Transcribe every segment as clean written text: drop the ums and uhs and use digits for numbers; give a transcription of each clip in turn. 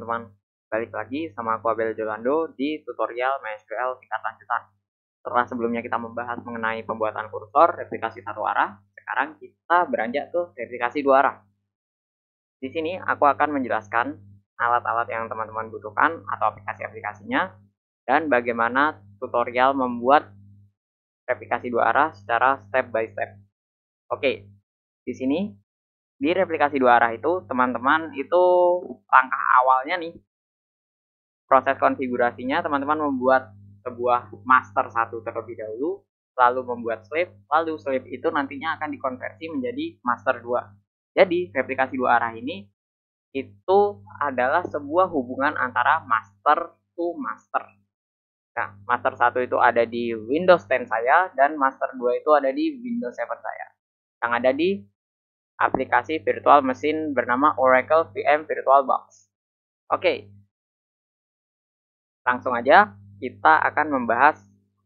teman-teman, balik lagi sama aku Abel Jolando di tutorial MySQL tingkat lanjutan. Setelah sebelumnya kita membahas mengenai pembuatan kursor, replikasi satu arah, sekarang kita beranjak ke replikasi dua arah. Di sini aku akan menjelaskan alat-alat yang teman-teman butuhkan atau aplikasi-aplikasinya, dan bagaimana tutorial membuat replikasi dua arah secara step by step. Oke, di sini di replikasi dua arah itu teman-teman itu langkah awalnya nih, proses konfigurasinya teman-teman membuat sebuah master satu terlebih dahulu, lalu membuat slave, lalu slave itu nantinya akan dikonversi menjadi master 2. Jadi replikasi dua arah ini itu adalah sebuah hubungan antara master to master. Nah, master 1 itu ada di Windows 10 saya dan master 2 itu ada di Windows 7 saya. Yang ada di aplikasi virtual mesin bernama Oracle VM VirtualBox. Oke, langsung aja kita akan membahas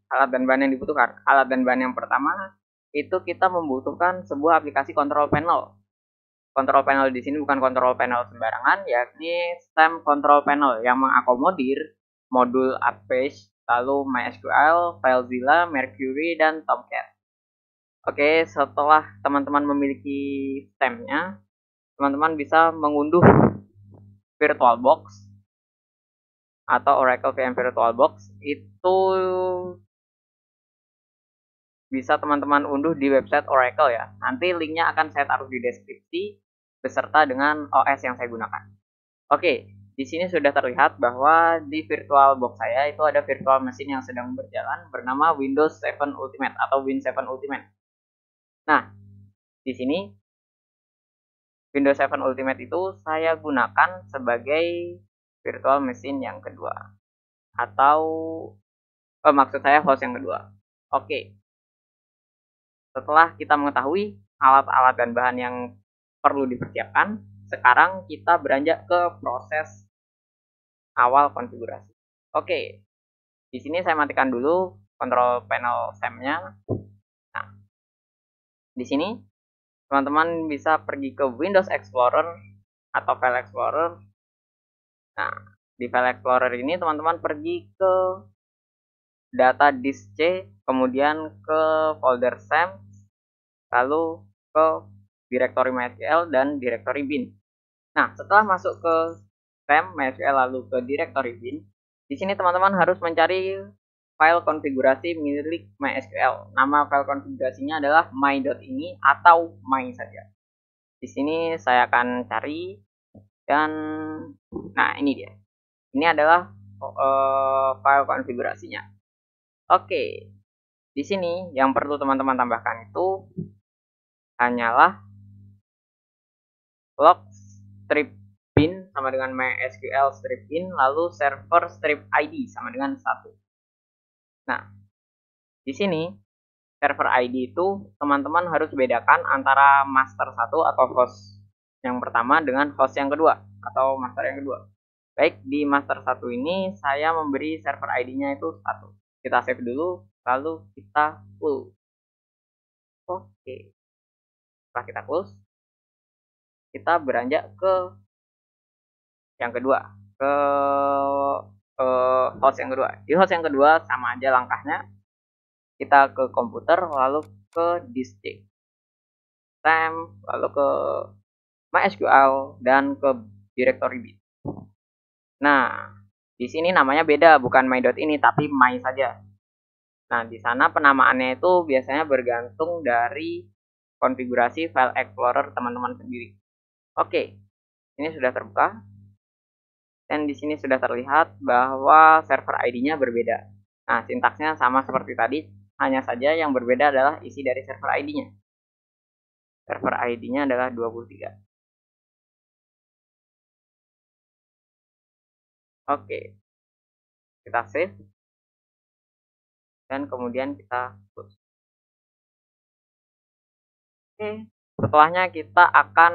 alat dan bahan yang dibutuhkan. Alat dan bahan yang pertama itu kita membutuhkan sebuah aplikasi control panel. Control panel di sini bukan control panel sembarangan, yakni STEM control panel yang mengakomodir modul Apache, lalu MySQL, FileZilla, Mercury, dan Tomcat. Oke, setelah teman-teman memiliki STEM-nya, teman-teman bisa mengunduh VirtualBox atau Oracle VM VirtualBox. Itu bisa teman-teman unduh di website Oracle ya. Nanti linknya akan saya taruh di deskripsi beserta dengan OS yang saya gunakan. Oke, di sini sudah terlihat bahwa di VirtualBox saya itu ada virtual machine yang sedang berjalan bernama Windows 7 Ultimate atau Win7 Ultimate. Nah, di sini Windows 7 Ultimate itu saya gunakan sebagai virtual machine yang kedua, atau maksud saya host yang kedua. Oke, setelah kita mengetahui alat-alat dan bahan yang perlu dipersiapkan, sekarang kita beranjak ke proses awal konfigurasi. Oke, di sini saya matikan dulu control panel SAM-nya. Nah, di sini teman-teman bisa pergi ke Windows Explorer atau File Explorer. Nah, di File Explorer ini teman-teman pergi ke data disk C, kemudian ke folder SAM, lalu ke direktori MySQL dan direktori bin. Nah, setelah masuk ke SAM, MySQL, lalu ke direktori bin, di sini teman-teman harus mencari file konfigurasi milik MySQL. Nama file konfigurasinya adalah my.ini atau my saja. Di sini saya akan cari dan nah ini dia. Ini adalah file konfigurasinya. Oke. Di sini yang perlu teman-teman tambahkan itu hanyalah log strip bin sama dengan MySQL strip bin, lalu server strip ID sama dengan 1. Nah, di sini server ID itu teman-teman harus bedakan antara master 1 atau host yang pertama dengan host yang kedua atau master yang kedua. Baik, di master 1 ini saya memberi server ID-nya itu 1. Kita save dulu, lalu kita close. Oke. Setelah kita close, kita beranjak ke yang kedua, ke host yang kedua. Di host yang kedua sama aja langkahnya. Kita ke komputer, lalu ke disk C, SAM, lalu ke MySQL, dan ke direktori bin. Nah, di sini namanya beda, bukan my.ini tapi my saja. Nah, di sana penamaannya itu biasanya bergantung dari konfigurasi file explorer teman-teman sendiri. Oke, ini sudah terbuka. Dan di sini sudah terlihat bahwa server ID-nya berbeda. Nah, sintaksnya sama seperti tadi, hanya saja yang berbeda adalah isi dari server ID-nya. Server ID-nya adalah 23. Oke. Kita save. Dan kemudian kita close. Oke. Setelahnya kita akan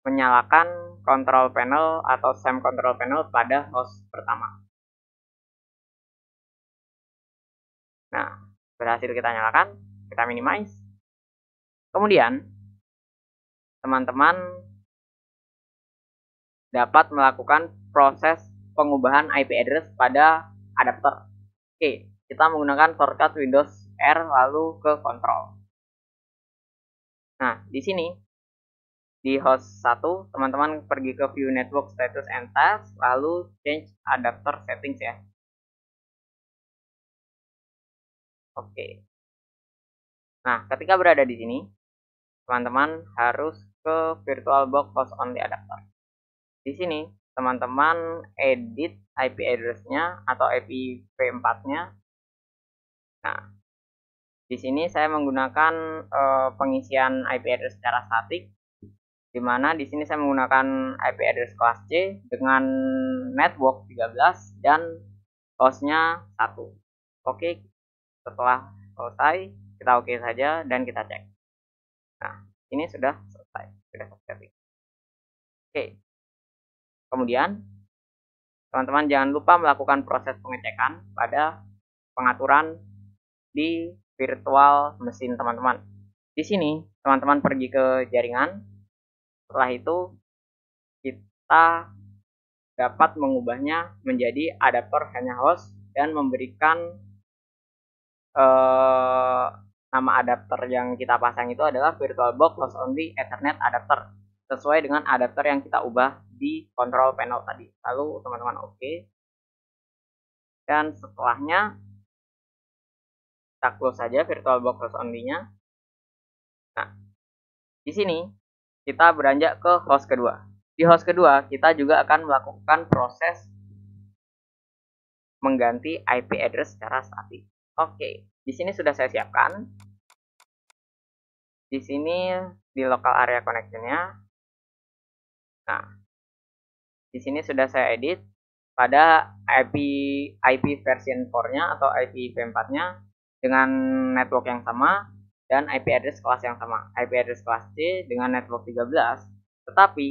menyalakan control panel atau SAM control panel pada host pertama. Nah, berhasil kita nyalakan, kita minimize. Kemudian, teman-teman dapat melakukan proses pengubahan IP address pada adapter. Oke, kita menggunakan shortcut Windows R lalu ke control. Nah, di sini di host 1, teman-teman pergi ke view network status and task, lalu change adapter settings ya. Oke. Nah, ketika berada di sini, teman-teman harus ke VirtualBox host only adapter. Di sini, teman-teman edit IP address-nya atau IPv4-nya. Nah, di sini saya menggunakan pengisian IP address secara statik, di mana di sini saya menggunakan IP address kelas C dengan network 13 dan hostnya 1. Oke, setelah selesai kita oke saja dan kita cek. Nah, ini sudah selesai, sudah setting. Oke, kemudian teman-teman jangan lupa melakukan proses pengecekan pada pengaturan di virtual mesin teman-teman. Di sini teman-teman pergi ke jaringan. Setelah itu kita dapat mengubahnya menjadi adapter hanya host dan memberikan nama adapter yang kita pasang itu adalah VirtualBox host only Ethernet adapter sesuai dengan adapter yang kita ubah di control panel tadi. Lalu teman-teman oke. Dan setelahnya kita close saja VirtualBox host only-nya. Nah, di sini kita beranjak ke host kedua. Di host kedua, kita juga akan melakukan proses mengganti IP address secara statis. Oke, di sini sudah saya siapkan. Di sini di local area connection-nya. Nah, di sini sudah saya edit pada IP version 4-nya atau IPv4-nya dengan network yang sama dan IP address kelas yang sama. IP address kelas C dengan network 13. Tetapi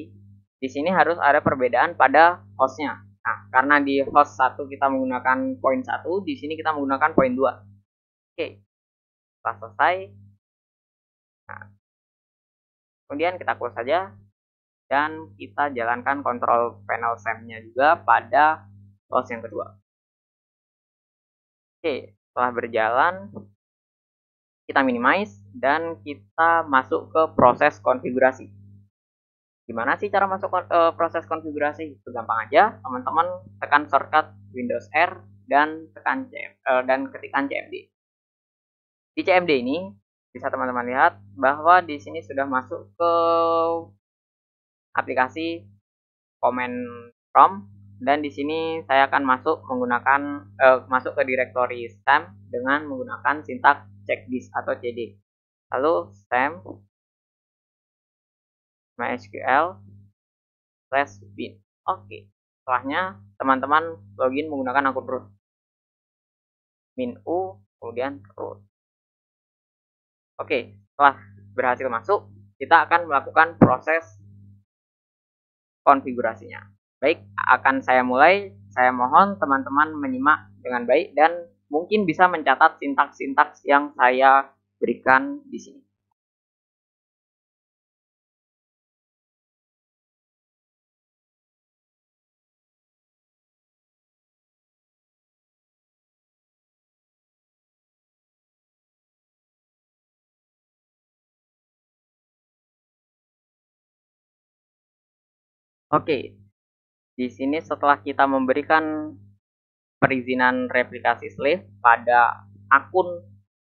di sini harus ada perbedaan pada hostnya. Nah, karena di host 1 kita menggunakan poin 1, di sini kita menggunakan poin 2. Oke, setelah selesai. Nah, kemudian kita close saja dan kita jalankan kontrol panel SAM-nya juga pada host yang kedua. Oke, setelah berjalan kita minimize dan kita masuk ke proses konfigurasi. Gimana sih cara masuk proses konfigurasi? Itu gampang aja, teman-teman tekan shortcut Windows R dan tekan dan ketikkan CMD. Di CMD ini bisa teman-teman lihat bahwa di sini sudah masuk ke aplikasi command prompt dan di sini saya akan masuk menggunakan masuk ke directory stem dengan menggunakan sintaks checkdisk atau CD. Lalu stem mysql/bin. Oke, setelahnya teman-teman login menggunakan akun root. -u kemudian root. Oke, setelah berhasil masuk, kita akan melakukan proses konfigurasinya. Baik, akan saya mulai. Saya mohon teman-teman menyimak dengan baik dan mungkin bisa mencatat sintaks-sintaks yang saya berikan di sini. Oke, di sini setelah kita memberikan perizinan replikasi slave pada akun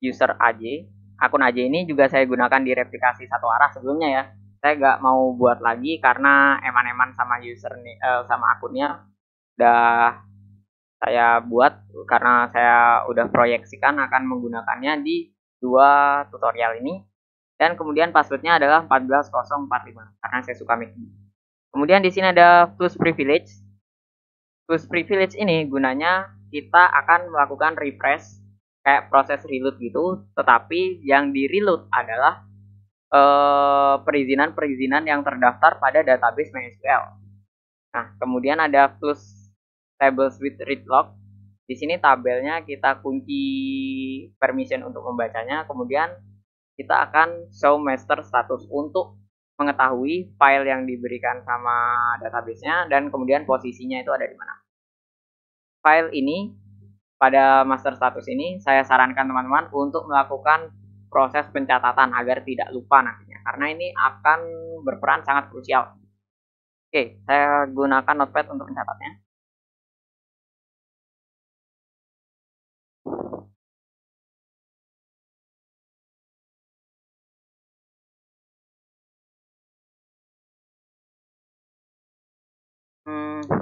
user AJ, akun AJ ini juga saya gunakan di replikasi satu arah sebelumnya ya. Saya nggak mau buat lagi karena eman-eman sama user nih, sama akunnya udah saya buat karena saya udah proyeksikan akan menggunakannya di dua tutorial ini. Dan kemudian passwordnya adalah 14045 karena saya suka make. Kemudian di sini ada plus privilege. Plus privilege ini gunanya kita akan melakukan refresh kayak proses reload gitu, tetapi yang di reload adalah perizinan-perizinan yang terdaftar pada database MySQL. Nah, kemudian ada plus tables with read log. Di sini tabelnya kita kunci permission untuk membacanya, kemudian kita akan show master status untuk mengetahui file yang diberikan sama database-nya dan kemudian posisinya itu ada di mana. File ini pada master status ini saya sarankan teman-teman untuk melakukan proses pencatatan agar tidak lupa nantinya, karena ini akan berperan sangat krusial. Oke, saya gunakan notepad untuk mencatatnya.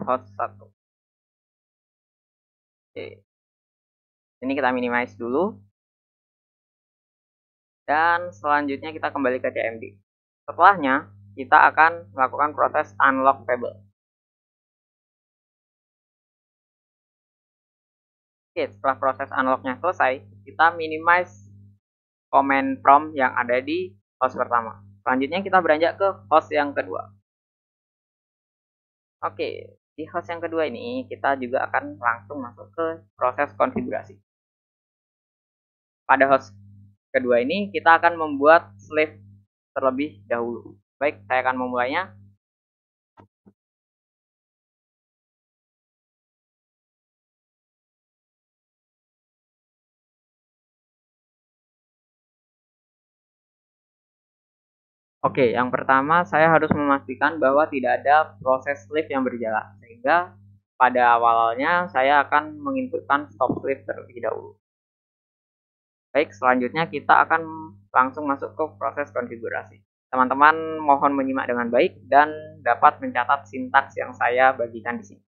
Host 1. Oke. Ini kita minimize dulu. Dan selanjutnya kita kembali ke CMD. Setelahnya, kita akan melakukan proses unlock table. Oke, setelah proses unlocknya selesai, kita minimize command prompt yang ada di host pertama. Selanjutnya kita beranjak ke host yang kedua. Oke, di host yang kedua ini kita juga akan langsung masuk ke proses konfigurasi. Pada host kedua ini kita akan membuat slave terlebih dahulu. Baik, saya akan memulainya. Oke, yang pertama saya harus memastikan bahwa tidak ada proses slave yang berjalan, sehingga pada awalnya saya akan menginputkan stop slave terlebih dahulu. Baik, selanjutnya kita akan langsung masuk ke proses konfigurasi. Teman-teman mohon menyimak dengan baik dan dapat mencatat sintaks yang saya bagikan di sini.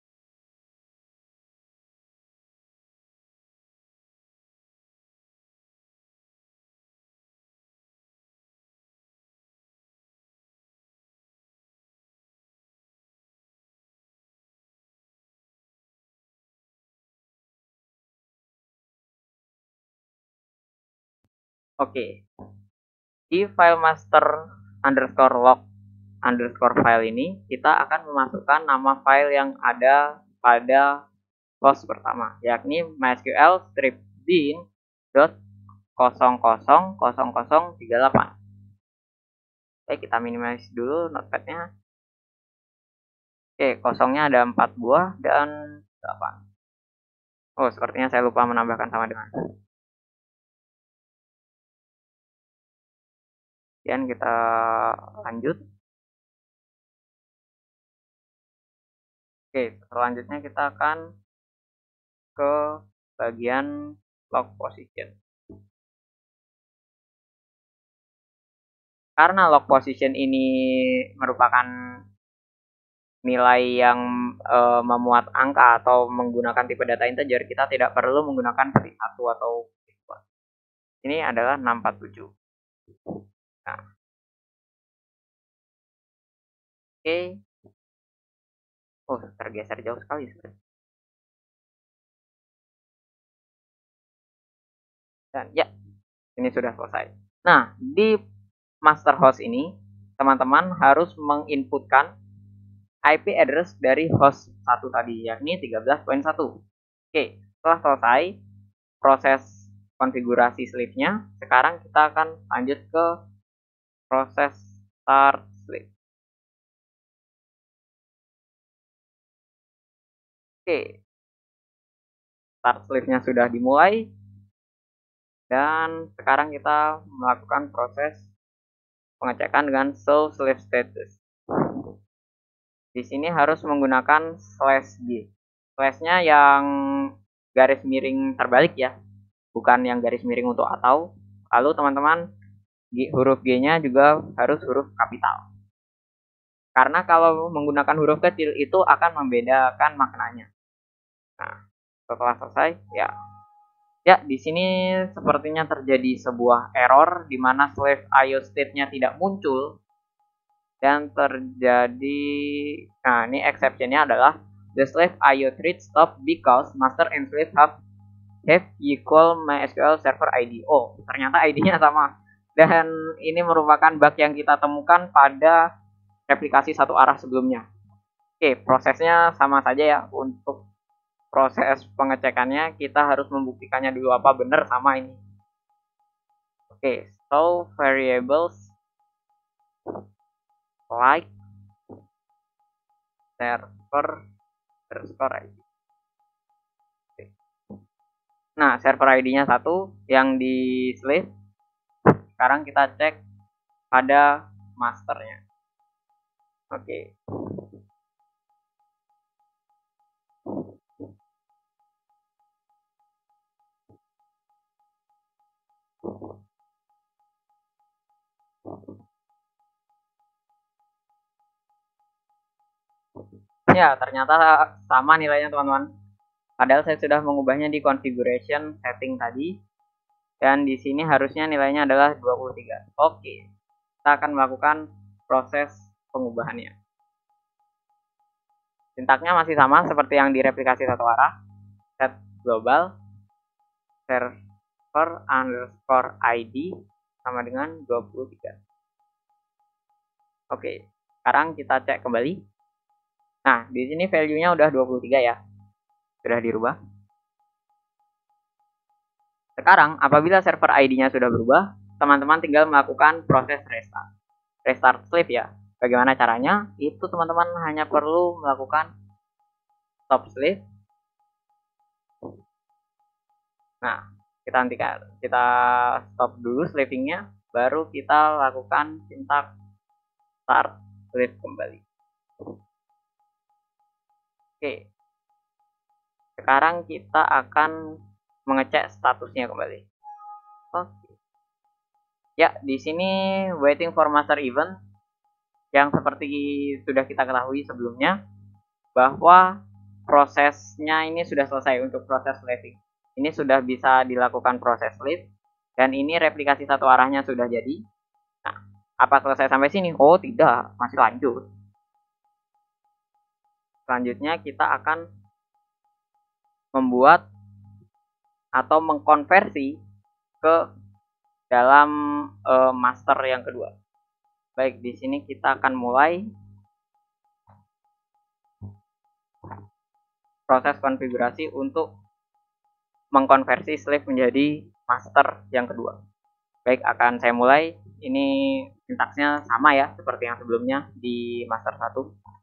Oke, di file master underscore log underscore file ini kita akan memasukkan nama file yang ada pada host pertama, yakni mysql strip bin dot 000038. Oke, kita minimize dulu notepadnya. Oke, kosongnya ada 4 buah dan 8. Oh, sepertinya saya lupa menambahkan sama dengan. Kemudian kita lanjut. Oke, selanjutnya kita akan ke bagian log position. Karena log position ini merupakan nilai yang memuat angka atau menggunakan tipe data integer, kita tidak perlu menggunakan per 1 atau 2. Ini adalah 647. Nah, oke. Oh, tergeser jauh sekali sebenarnya. Dan ya, ini sudah selesai. Nah, di master host ini, teman-teman harus menginputkan IP address dari host 1 tadi, yakni 13.1. Oke, setelah selesai proses konfigurasi slave-nya, sekarang kita akan lanjut ke proses start slave. Oke, start slave-nya sudah dimulai, dan sekarang kita melakukan proses pengecekan dengan show slave status. Di sini harus menggunakan /g. Slashnya yang garis miring terbalik ya, bukan yang garis miring untuk atau. Lalu teman-teman, huruf G-nya juga harus huruf kapital. Karena kalau menggunakan huruf kecil itu akan membedakan maknanya. Nah, setelah selesai, ya di sini sepertinya terjadi sebuah error di mana slave IO state-nya tidak muncul dan terjadi. Nah, ini exception-nya adalah the slave IO thread stop because master and slave have equal MySQL server ID. Oh, ternyata ID-nya sama. Dan ini merupakan bug yang kita temukan pada replikasi satu arah sebelumnya. Oke, prosesnya sama saja ya. Untuk proses pengecekannya kita harus membuktikannya dulu apa benar sama ini. Oke, so variables like server underscore ID. Nah, server ID-nya 1 yang di slave. Sekarang kita cek pada masternya. Oke. Ya, ternyata sama nilainya teman-teman. Padahal saya sudah mengubahnya di configuration setting tadi. Dan di sini harusnya nilainya adalah 23. Oke. Kita akan melakukan proses pengubahannya. Sintaknya masih sama seperti yang di replikasi satu arah. Set global server underscore ID sama dengan 23. Oke. Sekarang kita cek kembali. Nah, di sini value-nya udah 23 ya. Sudah dirubah. Sekarang, apabila server ID-nya sudah berubah, teman-teman tinggal melakukan proses restart. Restart slave ya. Bagaimana caranya? Itu teman-teman hanya perlu melakukan stop slave. Nah, kita stop dulu slaving-nya, baru kita lakukan sintak start slave kembali. Oke. Sekarang kita akan mengecek statusnya kembali. Oke. Ya, di sini waiting for master event yang seperti sudah kita ketahui sebelumnya bahwa prosesnya ini sudah selesai untuk proses slaving. Ini sudah bisa dilakukan proses slave dan ini replikasi satu arahnya sudah jadi. Nah, apa selesai sampai sini? Oh, tidak, masih lanjut. Selanjutnya kita akan membuat atau mengkonversi ke dalam master yang kedua. Baik, di sini kita akan mulai proses konfigurasi untuk mengkonversi slave menjadi master yang kedua. Baik, akan saya mulai. Ini sintaksnya sama ya seperti yang sebelumnya di master 1.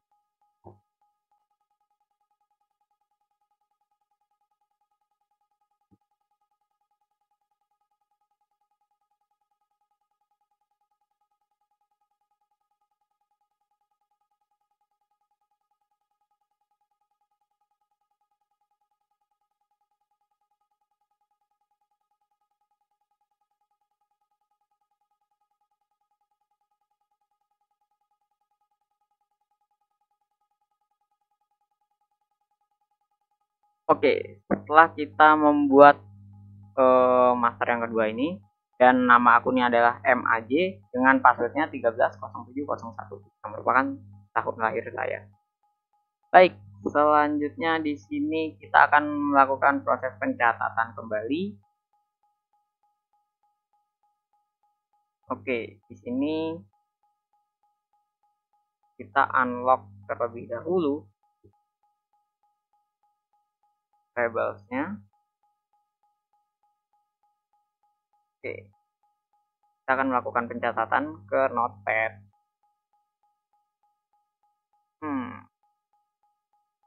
Oke, setelah kita membuat master yang kedua ini dan nama akunnya adalah MAJ dengan passwordnya 130701 yang merupakan tahun lahir saya. Baik, selanjutnya di sini kita akan melakukan proses pencatatan kembali. Oke, di sini kita unlock terlebih dahulu variablesnya. Oke, kita akan melakukan pencatatan ke notepad.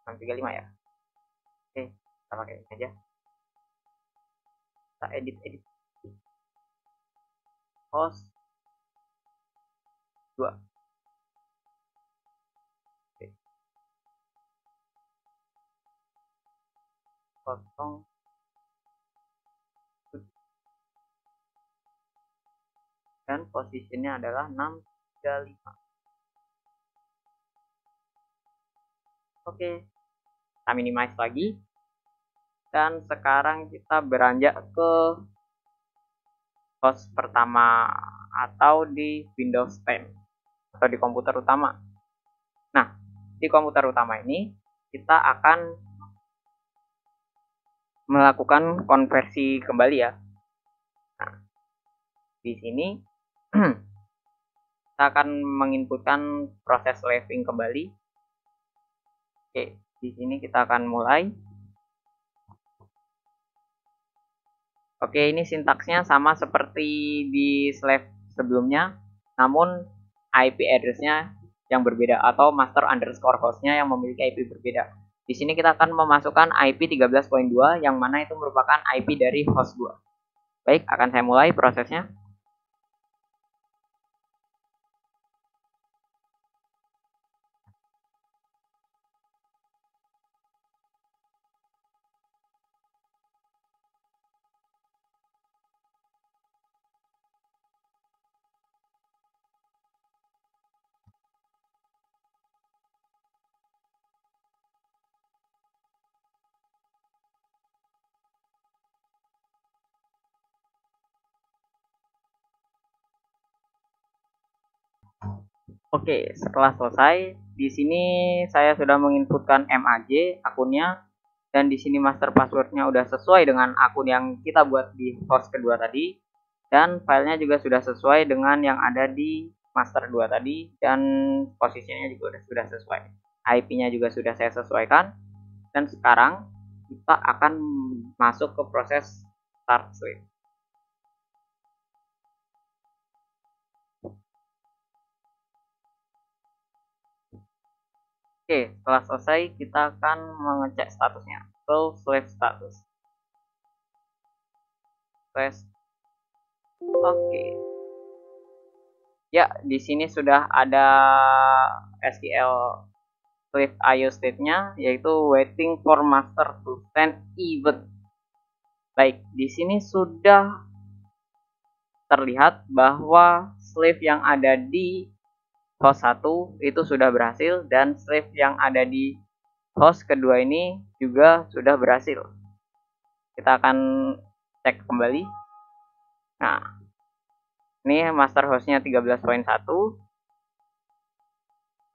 35 ya. Oke, kita pakai ini aja. Kita edit host 2. Oke. Kosong dan posisinya adalah 635. Oke, kita minimize lagi dan sekarang kita beranjak ke host pertama atau di Windows 10 atau di komputer utama. Nah, di komputer utama ini kita akan melakukan konversi kembali ya. Nah, di sini kita akan menginputkan proses slaving kembali. Oke, di sini kita akan mulai. Oke, ini sintaksnya sama seperti di slave sebelumnya, namun IP address-nya yang berbeda atau master underscore hostnya yang memiliki IP berbeda. Di sini kita akan memasukkan IP 13.2 yang mana itu merupakan IP dari host 2. Baik, akan saya mulai prosesnya. Oke, setelah selesai, di sini saya sudah menginputkan MAJ akunnya, dan di sini master passwordnya udah sesuai dengan akun yang kita buat di host kedua tadi, dan filenya juga sudah sesuai dengan yang ada di master 2 tadi, dan posisinya juga sudah sesuai. IP-nya juga sudah saya sesuaikan, dan sekarang kita akan masuk ke proses start Swift. Oke, setelah selesai kita akan mengecek statusnya. So, Swift status. Swift. Oke. Ya, di sini sudah ada SQL Swift IO state-nya, yaitu waiting for master to send event. Baik, di sini sudah terlihat bahwa slave yang ada di host 1 itu sudah berhasil, dan slave yang ada di host kedua ini juga sudah berhasil. Kita akan cek kembali. Nah, ini master hostnya 13.1,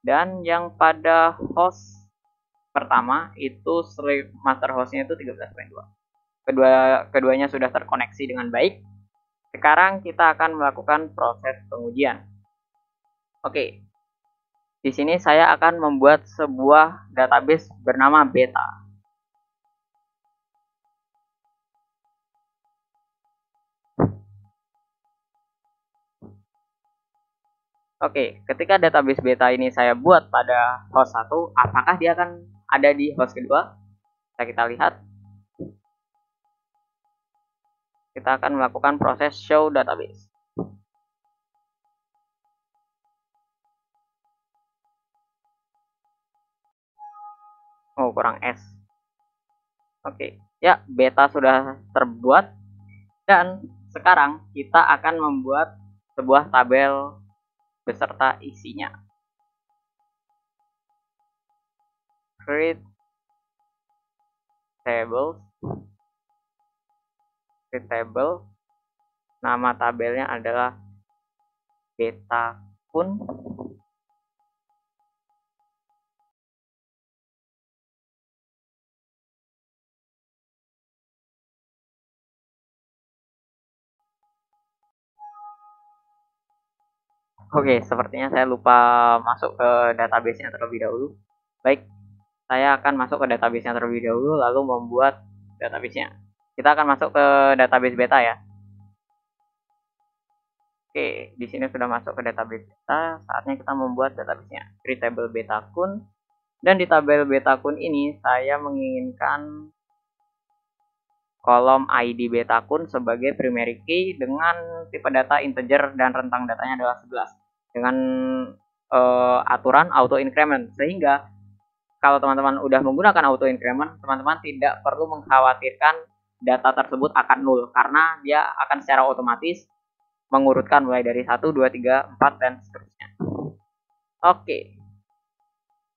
dan yang pada host pertama itu slave master hostnya itu 13.2. Keduanya sudah terkoneksi dengan baik. Sekarang kita akan melakukan proses pengujian. Oke, di sini saya akan membuat sebuah database bernama beta. Oke, ketika database beta ini saya buat pada host 1, apakah dia akan ada di host kedua? Kita lihat. Kita akan melakukan proses show database. Oh, kurang S. Oke, ya, beta sudah terbuat, dan sekarang kita akan membuat sebuah tabel beserta isinya. Create table. Create table. Nama tabelnya adalah beta kun. Oke, sepertinya saya lupa masuk ke database-nya terlebih dahulu. Baik, saya akan masuk ke database-nya terlebih dahulu, lalu membuat database-nya. Kita akan masuk ke database beta ya. Oke, di sini sudah masuk ke database beta. Saatnya kita membuat database-nya. Create table beta kun. Dan di tabel beta kun ini saya menginginkan kolom ID beta kun sebagai primary key dengan tipe data integer dan rentang datanya adalah 11 dengan aturan auto increment, sehingga kalau teman-teman udah menggunakan auto increment, teman-teman tidak perlu mengkhawatirkan data tersebut akan nol, karena dia akan secara otomatis mengurutkan mulai dari 1, 2, 3, 4 dan seterusnya. Oke,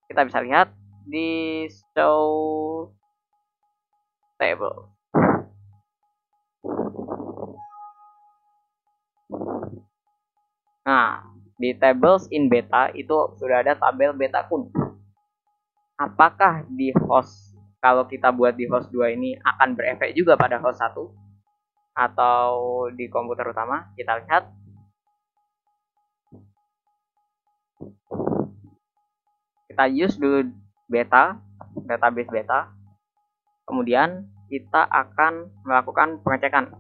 kita bisa lihat di show table. Nah, di tables in beta itu sudah ada tabel beta kun. Apakah di host, kalau kita buat di host 2 ini akan berefek juga pada host 1 atau di komputer utama? Kita lihat. Kita use dulu beta, database beta. Kemudian kita akan melakukan pengecekan.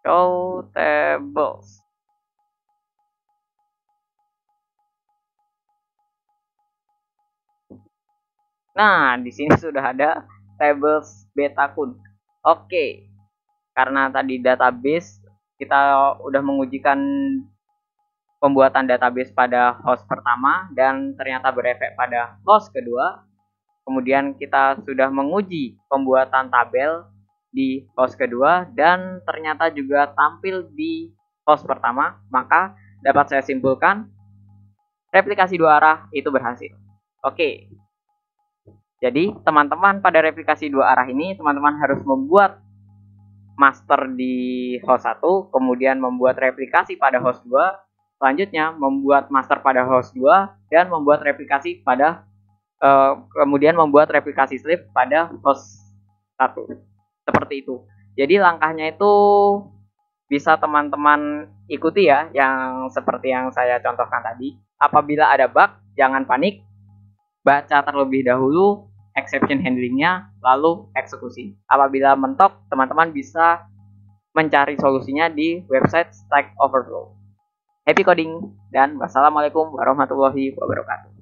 Show tables. Nah, di sini sudah ada tables betakun. Oke, karena tadi database kita udah mengujikan pembuatan database pada host pertama dan ternyata berefek pada host kedua. Kemudian kita sudah menguji pembuatan tabel di host kedua dan ternyata juga tampil di host pertama, maka dapat saya simpulkan replikasi dua arah itu berhasil. Oke. Jadi, teman-teman pada replikasi dua arah ini teman-teman harus membuat master di host 1, kemudian membuat replikasi pada host 2, selanjutnya membuat master pada host 2 dan membuat replikasi pada kemudian membuat replikasi slip pada host 1. Seperti itu. Jadi langkahnya itu bisa teman-teman ikuti ya, yang seperti yang saya contohkan tadi. Apabila ada bug, jangan panik. Baca terlebih dahulu exception handlingnya, lalu eksekusi. Apabila mentok, teman-teman bisa mencari solusinya di website Stack Overflow. Happy coding dan wassalamualaikum warahmatullahi wabarakatuh.